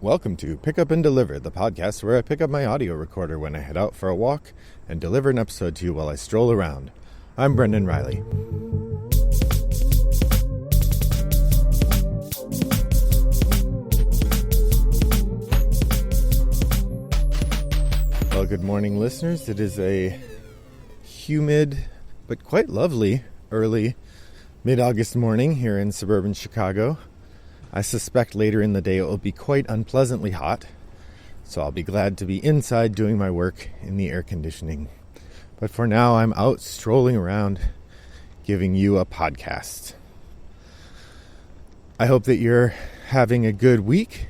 Welcome to Pick Up and Deliver, the podcast where I pick up my audio recorder when I head out for a walk and deliver an episode to you while I stroll around. I'm Brendan Riley. Well, good morning, listeners. It is a humid but quite lovely early mid-August morning here in suburban Chicago. I suspect later in the day it will be quite unpleasantly hot, so I'll be glad to be inside doing my work in the air conditioning. But for now, I'm out strolling around giving you a podcast. I hope that you're having a good week.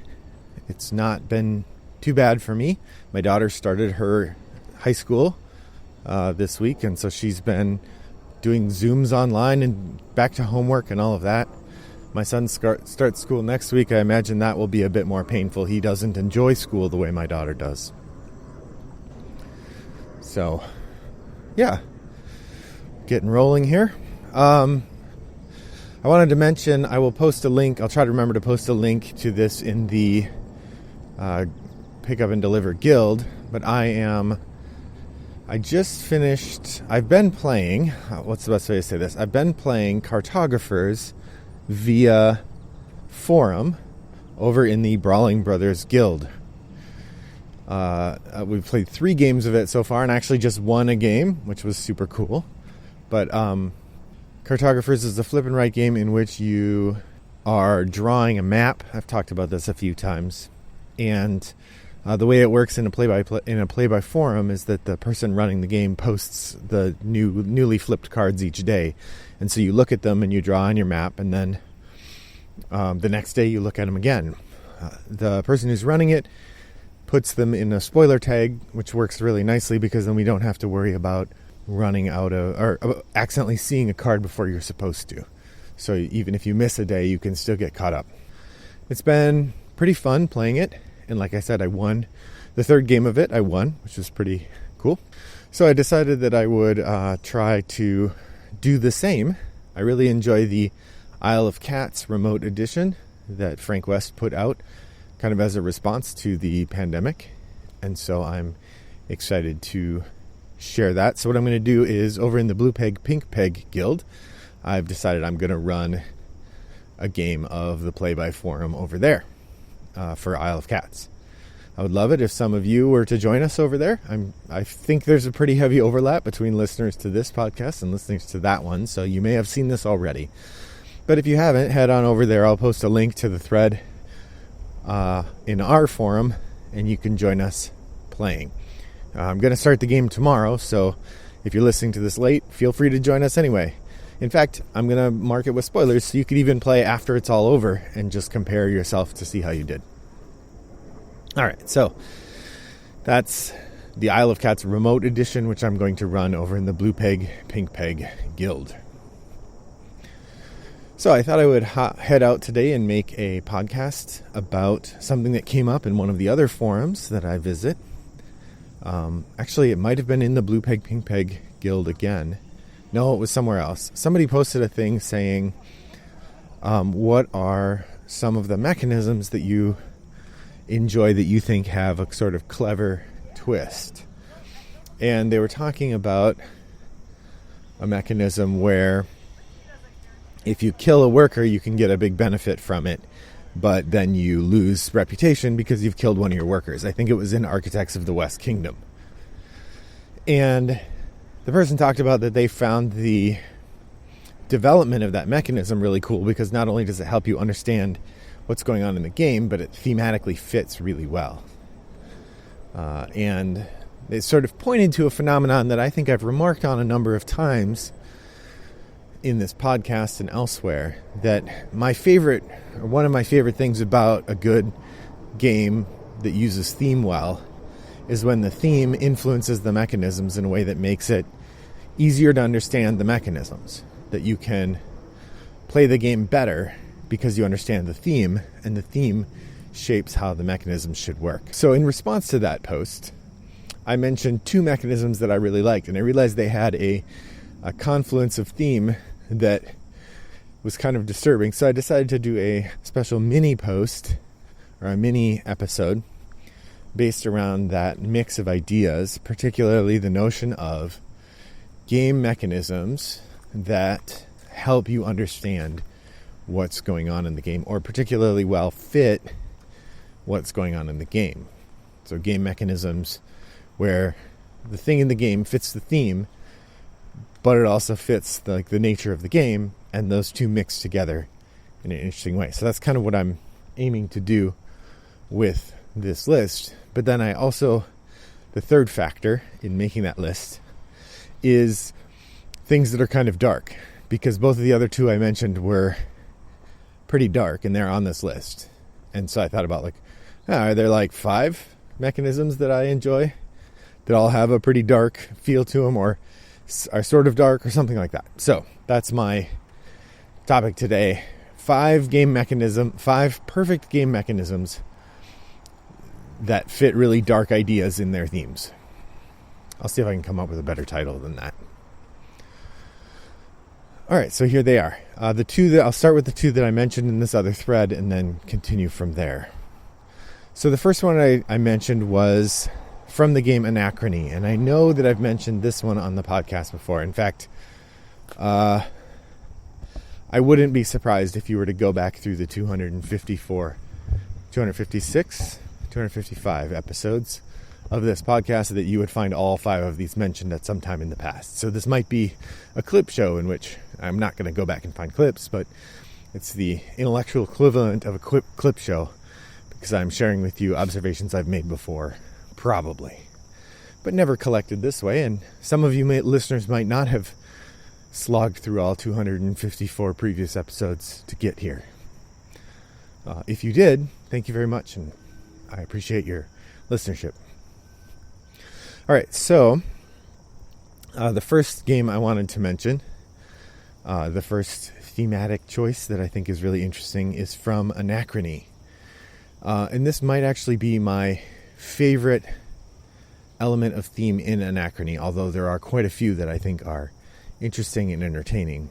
It's not been too bad for me. My daughter started her high school this week, and so she's been doing Zooms online and back to homework and all of that. My son starts school next week. I imagine that will be a bit more painful. He doesn't enjoy school the way my daughter does. So, yeah, getting rolling here. I wanted to mention I will post a link. I'll try to remember to post a link to this in the Pick Up and Deliver Guild. But I've been playing, what's the best way to say this? I've been playing Cartographers via forum over in the Brawling Brothers Guild. We've played 3 games of it so far and actually just won a game, which was super cool. But Cartographers is a flip and write game in which you are drawing a map. I've talked about this a few times. And the way it works in a play-by forum is that the person running the game posts the newly flipped cards each day. And so you look at them and you draw on your map, and then the next day you look at them again. The person who's running it puts them in a spoiler tag, which works really nicely because then we don't have to worry about running out of or accidentally seeing a card before you're supposed to. So even if you miss a day, you can still get caught up. It's been pretty fun playing it. And like I said, I won the 3rd game of it. I won, which was pretty cool. So I decided that I would try to do the same. I really enjoy the Isle of Cats remote edition that Frank West put out kind of as a response to the pandemic. And so I'm excited to share that. So what I'm going to do is over in the Blue Peg, Pink Peg Guild, I've decided I'm going to run a game of the play-by forum over there. For Isle of Cats. I would love it if some of you were to join us over there. I think there's a pretty heavy overlap between listeners to this podcast and listeners to that one, so you may have seen this already. But if you haven't, head on over there. I'll post a link to the thread in our forum, and you can join us playing. I'm going to start the game tomorrow, so if you're listening to this late, feel free to join us anyway. In fact, I'm going to mark it with spoilers so you could even play after it's all over and just compare yourself to see how you did. All right, so that's the Isle of Cats remote edition, which I'm going to run over in the Blue Peg, Pink Peg Guild. So I thought I would head out today and make a podcast about something that came up in one of the other forums that I visit. Actually, it might have been in the Blue Peg, Pink Peg Guild again. No, it was somewhere else. Somebody posted a thing saying, what are some of the mechanisms that you enjoy that you think have a sort of clever twist? And they were talking about a mechanism where if you kill a worker, you can get a big benefit from it, but then you lose reputation because you've killed one of your workers. I think it was in Architects of the West Kingdom. And the person talked about that they found the development of that mechanism really cool because not only does it help you understand what's going on in the game, but it thematically fits really well. And it sort of pointed to a phenomenon that I think I've remarked on a number of times in this podcast and elsewhere, that one of my favorite things about a good game that uses theme well is when the theme influences the mechanisms in a way that makes it easier to understand the mechanisms, that you can play the game better because you understand the theme, and the theme shapes how the mechanisms should work. So in response to that post, I mentioned 2 mechanisms that I really liked, and I realized they had a confluence of theme that was kind of disturbing. So I decided to do a special mini post or a mini episode based around that mix of ideas, particularly the notion of game mechanisms that help you understand what's going on in the game, or particularly well fit what's going on in the game. So game mechanisms where the thing in the game fits the theme, but it also fits the nature of the game, and those two mix together in an interesting way. So that's kind of what I'm aiming to do with this list. But then the third factor in making that list is things that are kind of dark, because both of the other two I mentioned were pretty dark and they're on this list. And so I thought about are there 5 mechanisms that I enjoy that all have a pretty dark feel to them, or are sort of dark, or something like that. So that's my topic today. 5 perfect game mechanisms that fit really dark ideas in their themes. I'll see if I can come up with a better title than that. All right, so here they are. I'll start with the 2 that I mentioned in this other thread and then continue from there. So the first one I mentioned was from the game Anachrony, and I know that I've mentioned this one on the podcast before. In fact, I wouldn't be surprised if you were to go back through the 255 episodes of this podcast, that you would find all 5 of these mentioned at some time in the past. So this might be a clip show in which I'm not going to go back and find clips, but it's the intellectual equivalent of a clip show, because I'm sharing with you observations I've made before, probably, but never collected this way. And some of you listeners might not have slogged through all 254 previous episodes to get here. If you did, thank you very much, and I appreciate your listenership. All right, so the first game I wanted to mention, the first thematic choice that I think is really interesting, is from Anachrony. And this might actually be my favorite element of theme in Anachrony, although there are quite a few that I think are interesting and entertaining.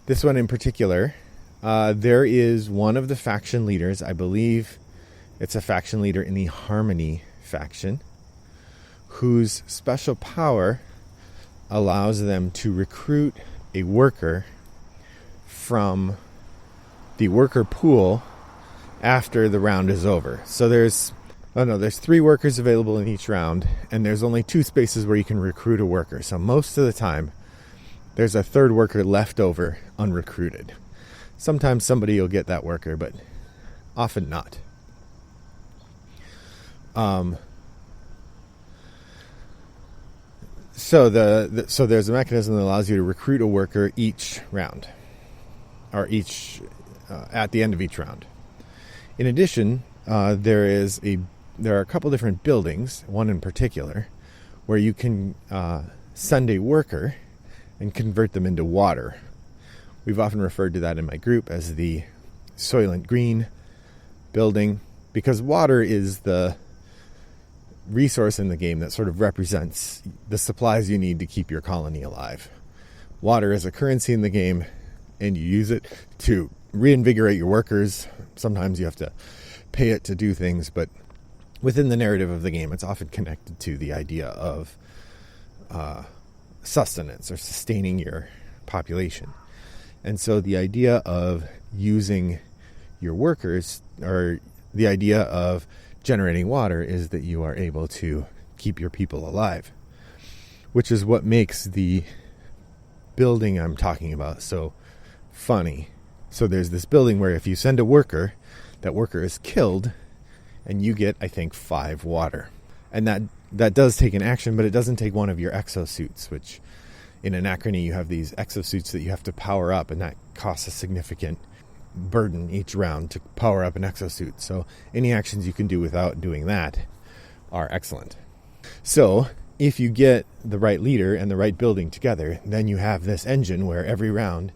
This one in particular, there is one of the faction leaders, I believe it's a faction leader in the Harmony faction, whose special power allows them to recruit a worker from the worker pool after the round is over. So there's 3 workers available in each round, and there's only 2 spaces where you can recruit a worker. So most of the time, there's a third worker left over unrecruited. Sometimes somebody will get that worker, but often not. So there's a mechanism that allows you to recruit a worker each round, or at the end of each round. In addition, there are a couple different buildings, one in particular, where you can send a worker and convert them into water. We've often referred to that in my group as the Soylent Green building, because water is the resource in the game that sort of represents the supplies you need to keep your colony alive. Water is a currency in the game, and you use it to reinvigorate your workers. Sometimes you have to pay it to do things, but within the narrative of the game, it's often connected to the idea of sustenance or sustaining your population. And so the idea of using your workers, or the idea of generating water, is that you are able to keep your people alive, which is what makes the building I'm talking about so funny. So there's this building where if you send a worker, that worker is killed, and you get, I think, 5 water. And that does take an action, but it doesn't take one of your exosuits, which in Anachrony you have these exosuits that you have to power up, and that costs a significant burden each round to power up an exosuit. So any actions you can do without doing that are excellent. So if you get the right leader and the right building together, then you have this engine where every round,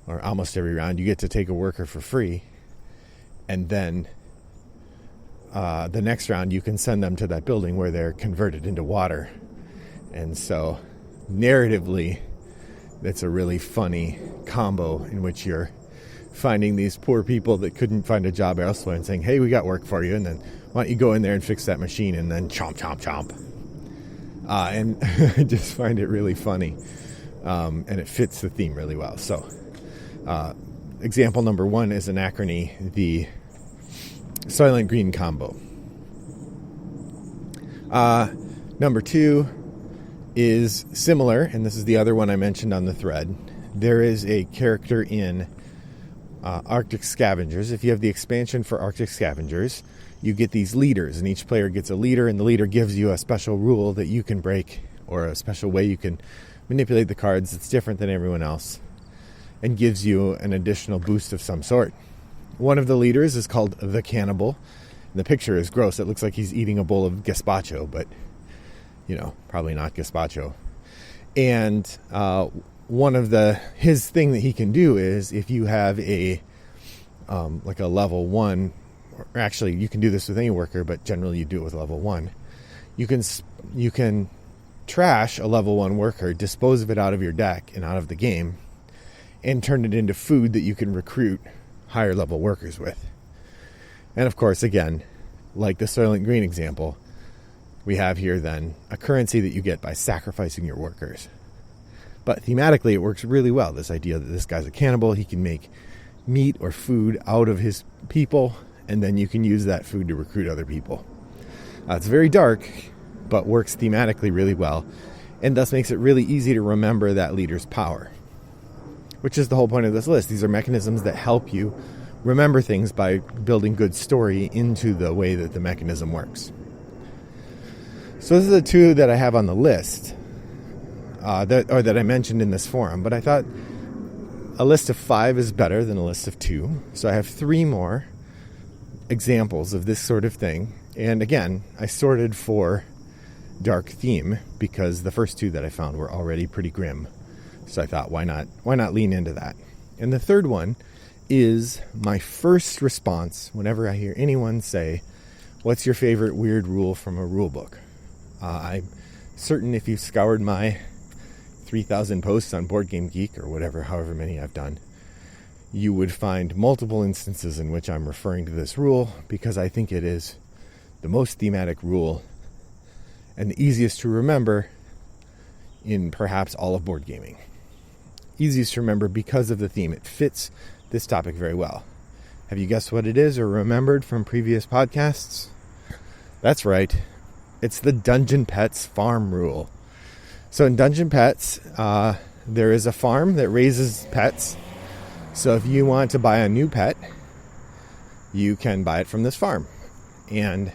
or almost every round, you get to take a worker for free, and then the next round you can send them to that building where they're converted into water. And so narratively, it's a really funny combo in which you're finding these poor people that couldn't find a job elsewhere and saying, hey, we got work for you, and then why don't you go in there and fix that machine, and then chomp, chomp, chomp. And I just find it really funny, and it fits the theme really well. So example number 1 is Anachrony, the Soylent Green combo. Number 2 is similar, and this is the other one I mentioned on the thread. There is a character in Arctic Scavengers. If you have the expansion for Arctic Scavengers, you get these leaders, and each player gets a leader, and the leader gives you a special rule that you can break, or a special way you can manipulate the cards that's different than everyone else, and gives you an additional boost of some sort. One of the leaders is called the Cannibal. The picture is gross. It looks like he's eating a bowl of gazpacho, but, probably not gazpacho. And one of his thing that he can do is, if you have a level 1, or actually you can do this with any worker, but generally you do it with level 1, you can trash a level 1 worker, dispose of it out of your deck and out of the game, and turn it into food that you can recruit higher level workers with. And of course, again, like the Soylent Green example, we have here then a currency that you get by sacrificing your workers. But thematically, it works really well. This idea that this guy's a cannibal, he can make meat or food out of his people, and then you can use that food to recruit other people. It's very dark, but works thematically really well, and thus makes it really easy to remember that leader's power, which is the whole point of this list. These are mechanisms that help you remember things by building good story into the way that the mechanism works. So those are the 2 that I have on the list, that I mentioned in this forum, but I thought a list of 5 is better than a list of 2. So I have 3 more examples of this sort of thing. And again, I sorted for dark theme because the first 2 that I found were already pretty grim. So I thought, why not lean into that? And the third one is my first response whenever I hear anyone say, what's your favorite weird rule from a rule book? I'm certain if you've scoured my 3,000 posts on Board Game Geek, or however many I've done, you would find multiple instances in which I'm referring to this rule, because I think it is the most thematic rule and the easiest to remember in perhaps all of board gaming. Easiest to remember because of the theme. It fits this topic very well. Have you guessed what it is or remembered from previous podcasts? That's right. It's the Dungeon Pets farm rule. So in Dungeon Pets, there is a farm that raises pets. So if you want to buy a new pet, you can buy it from this farm. And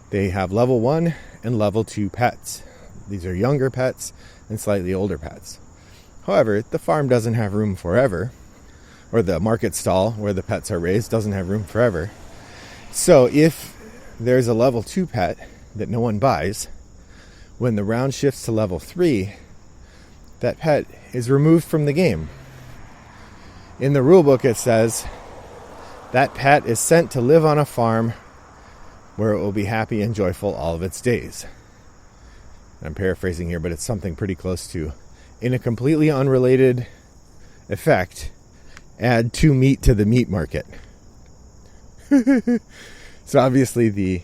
they have level 1 and level 2 pets. These are younger pets and slightly older pets. However, the farm doesn't have room forever, or the market stall where the pets are raised doesn't have room forever. So if there's a level 2 pet that no one buys, when the round shifts to level 3, that pet is removed from the game. In the rulebook it says that pet is sent to live on a farm where it will be happy and joyful all of its days. I'm paraphrasing here, but it's something pretty close to, in a completely unrelated effect, add 2 meat to the meat market. So obviously the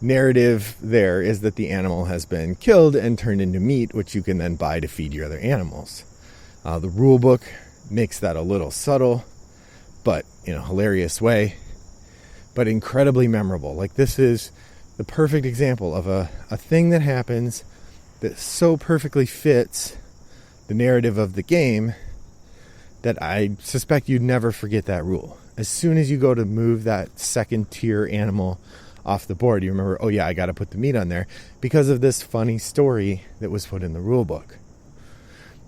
narrative there is that the animal has been killed and turned into meat, which you can then buy to feed your other animals. The rule book makes that a little subtle, but in a hilarious way, but incredibly memorable. Like, this is the perfect example of a thing that happens that so perfectly fits the narrative of the game that I suspect you'd never forget that rule. As soon as you go to move that second tier animal off the board, you remember, oh yeah, I got to put the meat on there because of this funny story that was put in the rule book.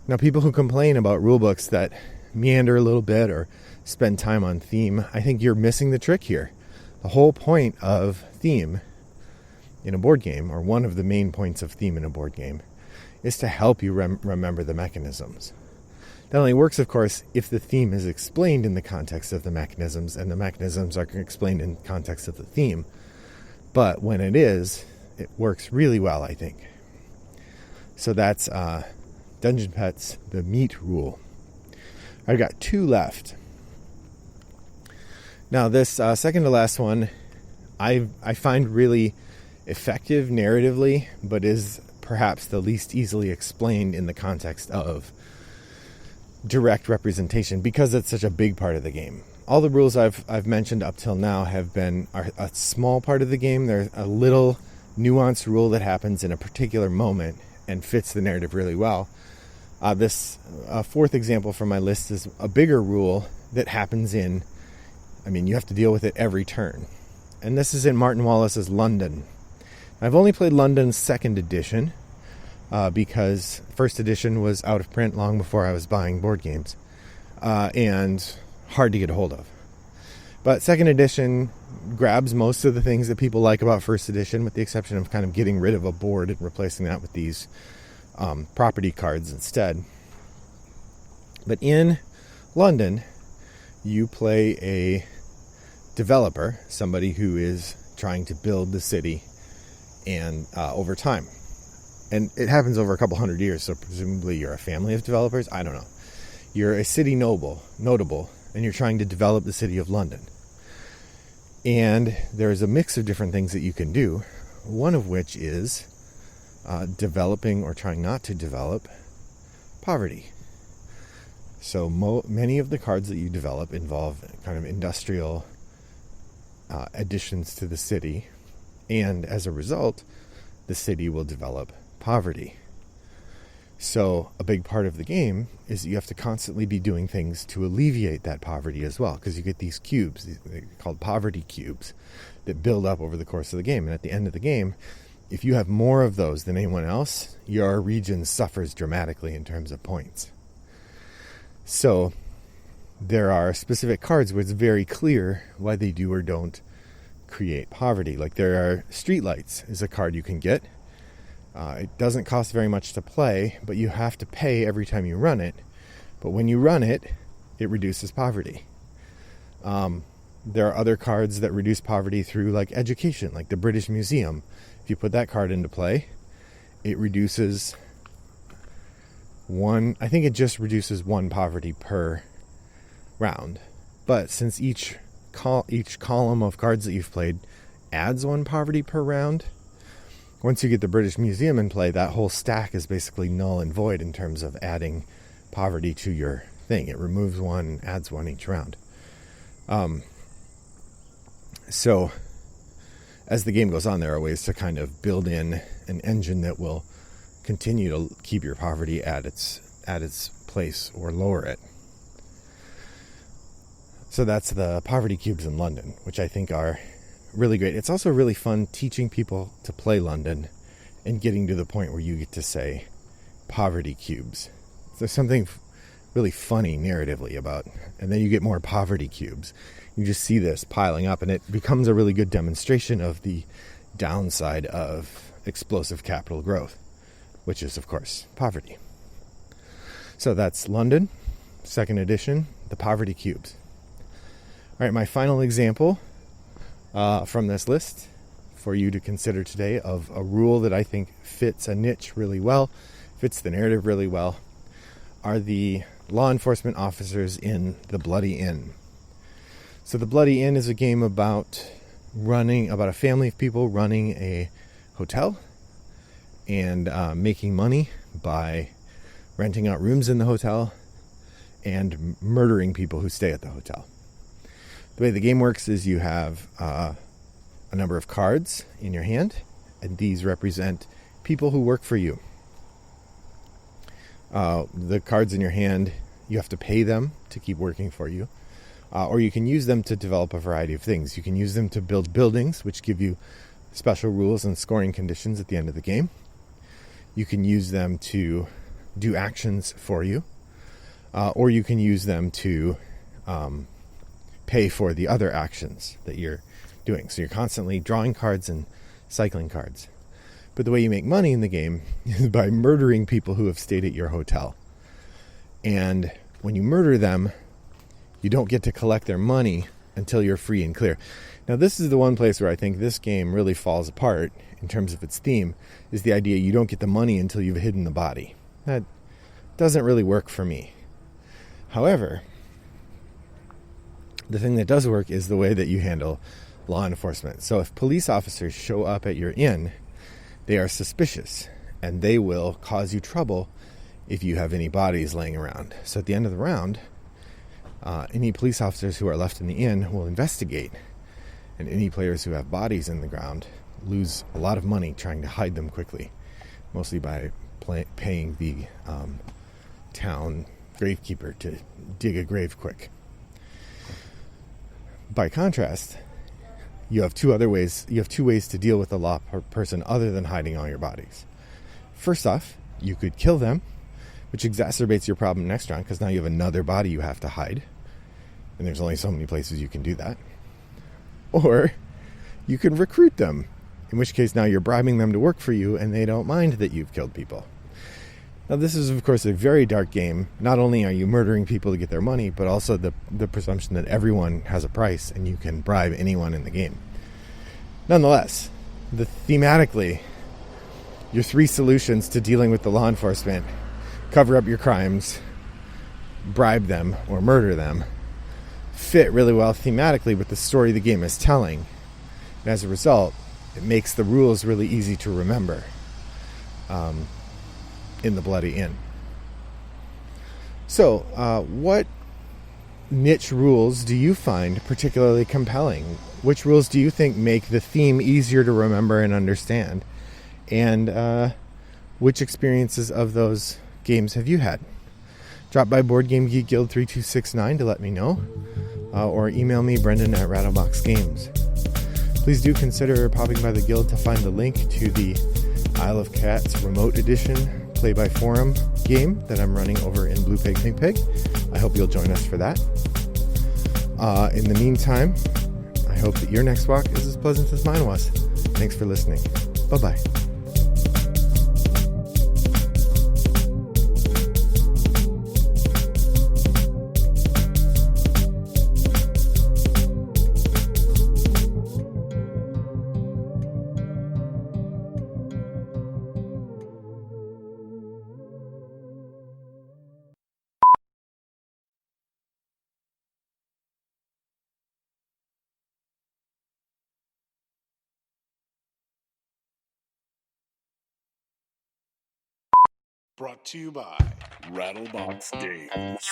Now, people who complain about rule books that meander a little bit or spend time on theme, I think you're missing the trick here. The whole point of theme in a board game, or one of the main points of theme in a board game, is to help you remember the mechanisms. That only works, of course, if the theme is explained in the context of the mechanisms, and the mechanisms are explained in context of the theme. But when it is, it works really well, I think. So that's Dungeon Pets, the meat rule. I've got 2 left. Now, this second to last one, I find really effective narratively, but is perhaps the least easily explained in the context of direct representation because it's such a big part of the game. All the rules I've mentioned up till now are a small part of the game. There's a little nuanced rule that happens in a particular moment and fits the narrative really well. This fourth example from my list is a bigger rule that happens you have to deal with it every turn. And this is in Martin Wallace's London. I've only played London's second edition because first edition was out of print long before I was buying board games and hard to get a hold of. But second edition grabs most of the things that people like about first edition, with the exception of kind of getting rid of a board and replacing that with these property cards instead. But in London, you play a developer, somebody who is trying to build the city and over time. And it happens over a couple hundred years, so presumably you're a family of developers. I don't know. You're a city notable, and you're trying to develop the city of London. And there's a mix of different things that you can do, one of which is developing or trying not to develop poverty. So many of the cards that you develop involve kind of industrial additions to the city, and as a result, the city will develop poverty. So a big part of the game is that you have to constantly be doing things to alleviate that poverty as well, because you get these cubes, they're called poverty cubes, that build up over the course of the game. And at the end of the game, if you have more of those than anyone else, your region suffers dramatically in terms of points. So there are specific cards where it's very clear why they do or don't create poverty. Like there are streetlights is a card you can get. It doesn't cost very much to play, but you have to pay every time you run it. But when you run it, it reduces poverty. There are other cards that reduce poverty through like education, like the British Museum. If you put that card into play, it reduces I think it just reduces one poverty per round. But since each column of cards that you've played adds one poverty per round, once you get the British Museum in play, that whole stack is basically null and void in terms of adding poverty to your thing. It removes one, adds one each round. So as the game goes on, there are ways to kind of build in an engine that will continue to keep your poverty at its place or lower it. So that's the poverty cubes in London, which I think are really great. It's also really fun teaching people to play London and getting to the point where you get to say poverty cubes. There's something really funny narratively about, and then you get more poverty cubes. You just see this piling up, and it becomes a really good demonstration of the downside of explosive capital growth, which is, of course, poverty. So that's London, second edition, the poverty cubes. All right, my final example from this list for you to consider today of a rule that I think fits a niche really well, fits the narrative really well, are the law enforcement officers in The Bloody Inn. So The Bloody Inn is a game about a family of people running a hotel and making money by renting out rooms in the hotel and murdering people who stay at the hotel. The way the game works is you have a number of cards in your hand, and these represent people who work for you. The cards in your hand, you have to pay them to keep working for you, or you can use them to develop a variety of things. You can use them to build buildings, which give you special rules and scoring conditions at the end of the game. You can use them to do actions for you, or you can use them to pay for the other actions that you're doing. So you're constantly drawing cards and cycling cards. But the way you make money in the game is by murdering people who have stayed at your hotel. And when you murder them, you don't get to collect their money until you're free and clear. Now, this is the one place where I think this game really falls apart in terms of its theme, is the idea you don't get the money until you've hidden the body. That doesn't really work for me. However, The thing that does work is the way that you handle law enforcement. So if police officers show up at your inn, they are suspicious and they will cause you trouble if you have any bodies laying around. So at the end of the round, any police officers who are left in the inn will investigate, and any players who have bodies in the ground lose a lot of money trying to hide them quickly, mostly by paying the town gravekeeper to dig a grave quick. By contrast, you have two ways to deal with the law person other than hiding all your bodies. First off, you could kill them, which exacerbates your problem next round because now you have another body you have to hide, and there's only so many places you can do that. Or you can recruit them, in which case now you're bribing them to work for you and they don't mind that you've killed people. Now this is of course a very dark game. Not only are you murdering people to get their money, but also the presumption that everyone has a price and you can bribe anyone in the game. Nonetheless, thematically, your three solutions to dealing with the law enforcement: cover up your crimes, bribe them, or murder them, fit really well thematically with the story the game is telling. And as a result, it makes the rules really easy to remember in the Bloody Inn. So, what niche rules do you find particularly compelling? Which rules do you think make the theme easier to remember and understand? And which experiences of those games have you had? Drop by Board Game Geek Guild 3269 to let me know, or email me, Brendan at Rattlebox Games. Please do consider popping by the guild to find the link to the Isle of Cats Remote Edition play-by-forum game that I'm running over in Blue Pig Pink Pig. I hope you'll join us for that. In the meantime, I hope that your next walk is as pleasant as mine was. Thanks for listening. Bye-bye. Brought to you by Rattlebox Games.